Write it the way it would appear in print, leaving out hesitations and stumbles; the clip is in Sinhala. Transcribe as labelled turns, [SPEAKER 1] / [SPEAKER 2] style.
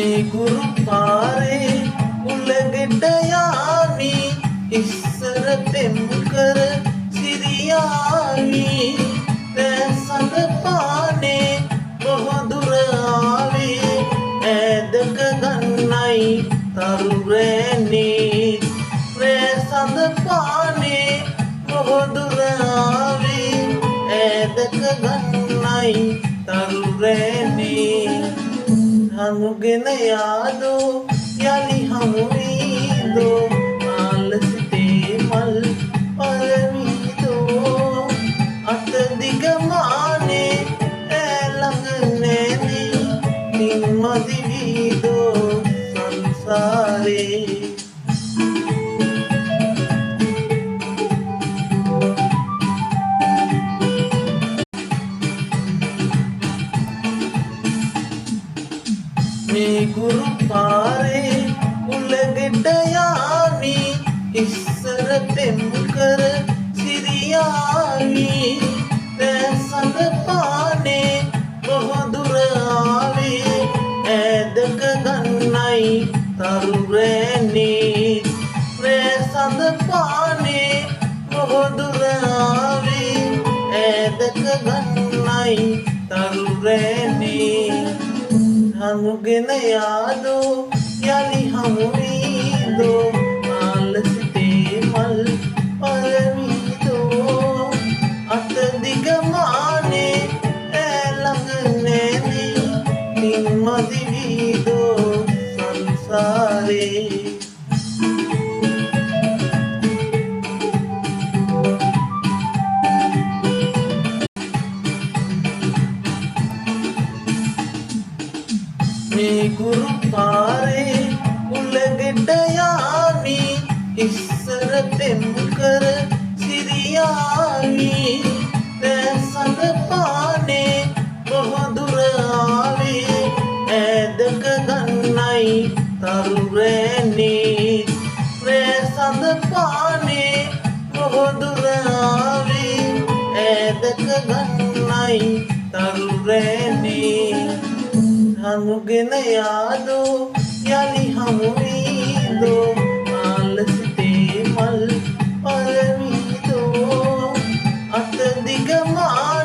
[SPEAKER 1] ගුරු පාරේ උලගෙට යාමි ඉස්සර පෙම් කර සිරියාමි දැසඳ පානේ බොහෝ දුර ආවේ ඈදක ගන්නයි තරු රැනේ දැසඳ පානේ බොහෝ දුර ආවේ ඈදක ගන්නයි තරු රැනේ හමුගෙන යාදෝ යලි හමු වීදෝ ආලසිතේ මල් පරවීදෝ අත දිග මානේ ඈළඟ නෑනේ නිම්මදි වීදෝ සංසාරේ ගුරු පාරේ උලගෙට යාමි ඉස්සර පෙම් කර සිරියාමි දැසඳ පානේ බොහෝ දුර ආවේ ඈදක ගන්නයි තරු රැනේ දැසඳ පානේ බොහෝ දුර ආවේ ඈදක ගන්නයි තරු රැනේ හමුගෙන යාදෝ යලි හමු වීදෝ ආලසිතේ මල් පරවීදෝ අත දිග මානේ ඈළඟ නෑනේ නිම්මදි වීදෝ සංසාරේ ගුරු පාරේ උලගෙට යාමි ඉස්සර පෙම් කර සිරියාමි දැසඳ පානේ බොහෝ දුර ආවේ ඈදක ගන්නයි තරු රැනේ දැසඳ පානේ බොහෝ දුර ආවේ ඈදක ගන්නයි තරු රැනේ හමුගෙන යාදෝ යලි හමු වීදෝ ආලසිතේ මල් පරවීදෝ අත දිග මානේ